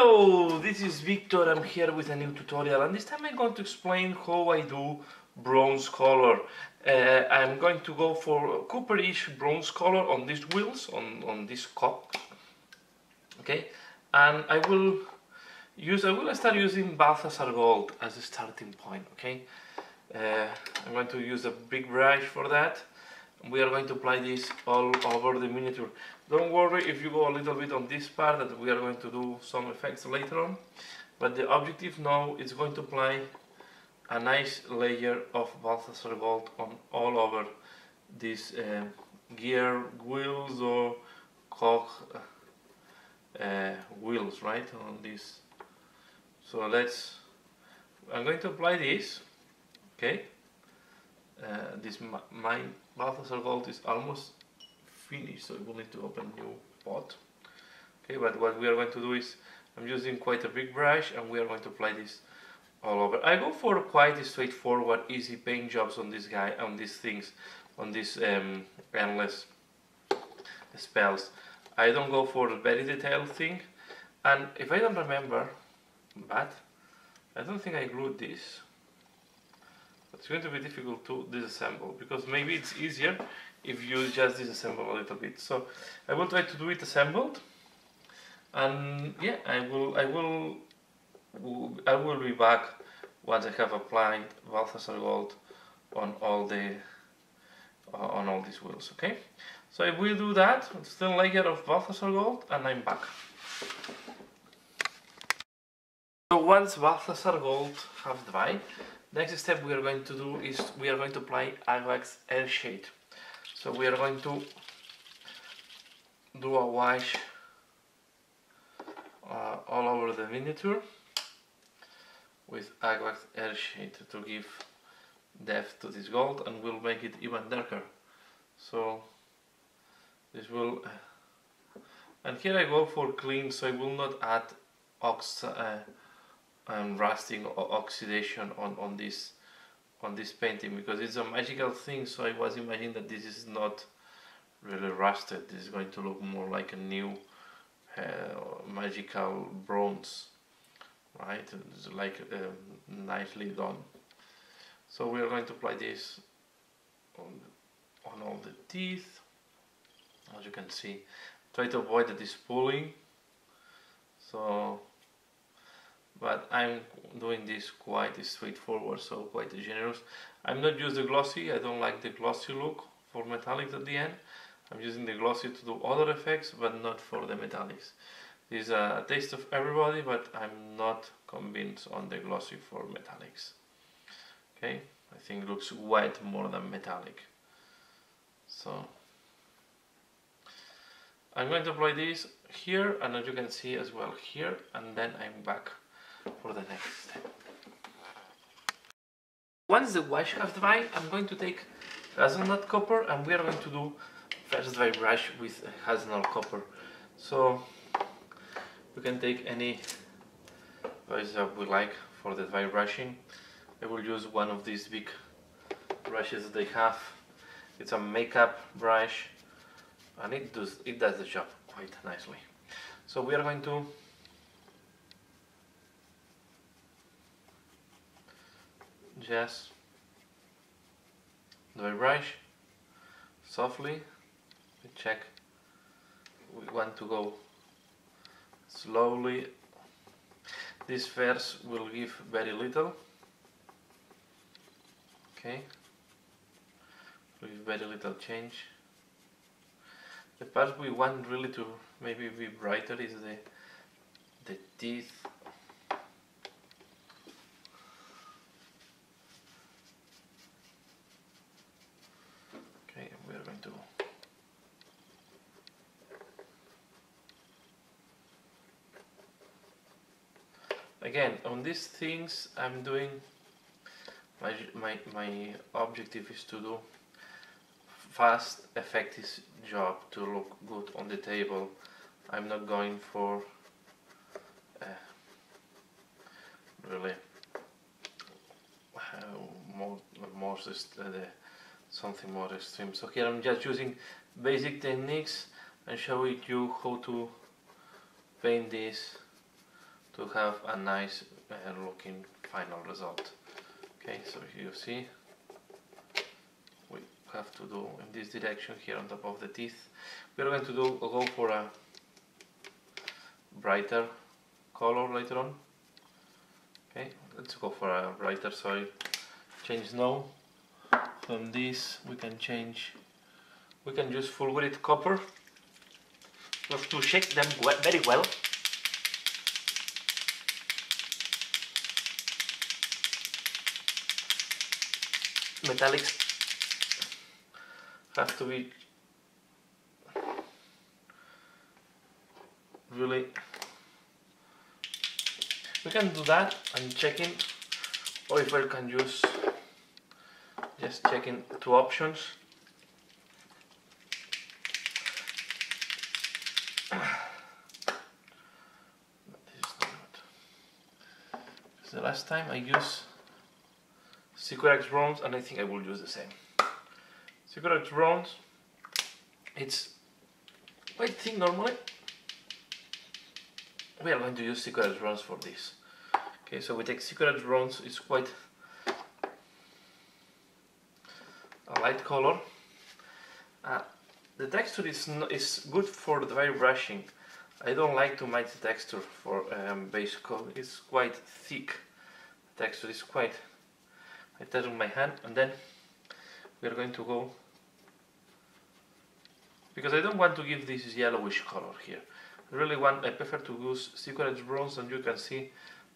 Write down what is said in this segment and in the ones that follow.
Hello, this is Victor. I'm here with a new tutorial, and this time I'm going to explain how I do bronze color. I'm going to go for copperish bronze color on these wheels, on this cock. Okay, and I will start using Balthasar Gold as a starting point. Okay, I'm going to use a big brush for that. We are going to apply this all over the miniature. Don't worry if you go a little bit on this part, that we are going to do some effects later on, but the objective now is going to apply a nice layer of Balthasar Gold on all over these gear wheels or cog wheels, right, on this. So I'm going to apply this. Okay, my Balthasar Gold is almost finished, so we'll need to open a new pot. Okay, but what we are going to do is, I'm using quite a big brush and we are going to apply this all over. I go for quite straightforward, easy paint jobs on this guy, on these things, on these endless spells. I don't go for a very detailed thing, and if I don't remember, but I don't think I glued this. It's going to be difficult to disassemble, because maybe it's easier if you just disassemble a little bit. So I will try to do it assembled, and yeah, I will be back once I have applied Balthasar Gold on all these wheels. Okay, so I will do that, still layer of Balthasar Gold, and I'm back. So once Balthasar Gold has dried, next step we are going to do is we are going to apply Agrax Earthshade. So we are going to do a wash all over the miniature with Agrax Earthshade to give depth to this gold, and will make it even darker. So this will, and here I go for clean, so I will not add rusting or oxidation on this painting, because it's a magical thing. So I was imagining that this is not really rusted. This is going to look more like a new magical bronze, right? It's like nicely done. So we are going to apply this on all the teeth, as you can see. Try to avoid that it's pulling. So, but I'm doing this quite straightforward, so quite generous. I'm not using the glossy. I don't like the glossy look for metallics at the end. I'm using the glossy to do other effects, but not for the metallics. This is a taste of everybody, but I'm not convinced on the glossy for metallics. Okay, I think it looks white more than metallic. So I'm going to apply this here, and as you can see as well here, and then I'm back for the next step. Once the wash has dried, I'm going to take hazelnut copper, and we are going to do first dry brush with hazelnut copper. So you can take any brush that we like for the dry brushing. I will use one of these big brushes that they have. It's a makeup brush, and it does the job quite nicely. So we are going to just dry brush softly. We check, we want to go slowly. This first will give very little. Okay, with very little change. The part we want really to maybe be brighter is the teeth. Okay, we are going to again on these things. I'm doing my objective is to do fast, effective job to look good on the table. I'm not going for really something more extreme. So here I'm just using basic techniques and showing you how to paint this to have a nice looking final result. Okay, so here you see we have to do in this direction here on top of the teeth. We are going to go for a brighter color later on. Okay, let's go for a brighter, sorry. Change now. From this we can change, we can use full grit copper. We have to shake them very well. Metallics have to be really, we can do that and checking, or if I can use just checking two options. The last time I used Sycorax Bronze, and I think I will use the same. Sycorax Bronze, it's quite thick normally. We are going to use Sycorax Bronze for this. Okay, so we take Sycorax Bronze, it's quite a light color. The texture is good for dry brushing. I don't like too much texture for base coat. It's quite thick. The texture is quite. I touch on my hand, and then we are going to go, because I don't want to give this yellowish color here. I prefer to use Sycorax Bronze, and you can see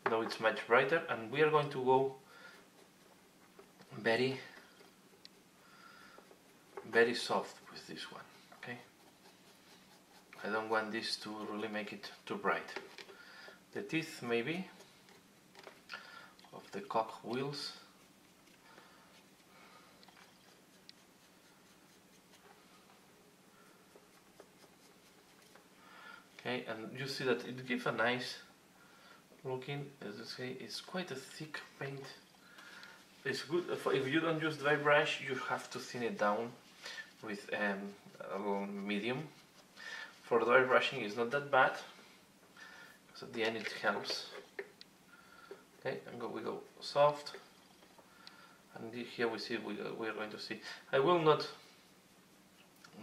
now it's much brighter, and we are going to go very soft with this one. Okay, I don't want this to really make it too bright. The teeth maybe of the cog wheels. Okay, and you see that it gives a nice looking, as I say, it's quite a thick paint. It's good, if you don't use dry brush, you have to thin it down with a little medium. For dry brushing it's not that bad, because at the end it helps. Okay, and we go soft, and here we see we are going to see. I will not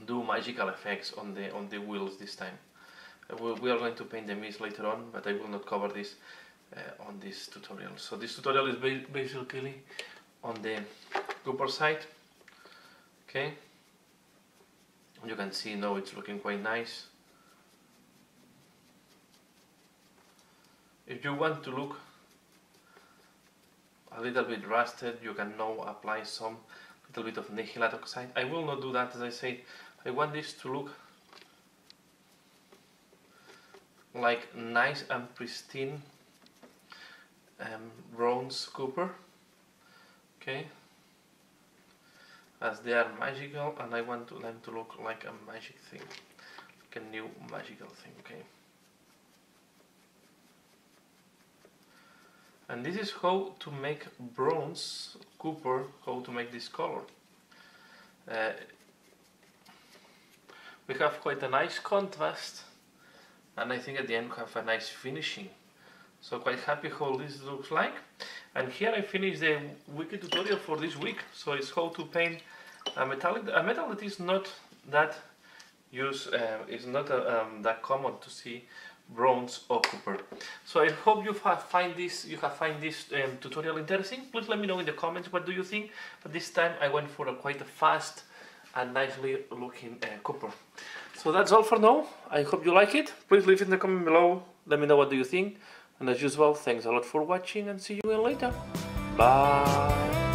do magical effects on the wheels this time. We are going to paint the mist later on, but I will not cover this on this tutorial. So this tutorial is basically on the Cooper side. Okay, you can see now it's looking quite nice. If you want to look a little bit rusted, you can now apply some little bit of Nihilate oxide. I will not do that, as I said. I want this to look like nice and pristine bronze copper. Okay, as they are magical, and I want them to look like a magic thing, like a new magical thing. Okay, and this is how to make bronze copper, how to make this color. We have quite a nice contrast, and I think at the end we have a nice finishing. So quite happy how this looks like. And here I finished the wiki tutorial for this week. So it's how to paint a metal that is not that that common to see bronze or copper. So I hope you have find this tutorial interesting. Please let me know in the comments what do you think. But this time I went for quite a fast and nicely looking copper. So that's all for now. I hope you like it. Please leave it in the comment below. Let me know what do you think. And as usual, thanks a lot for watching, and see you later. Bye.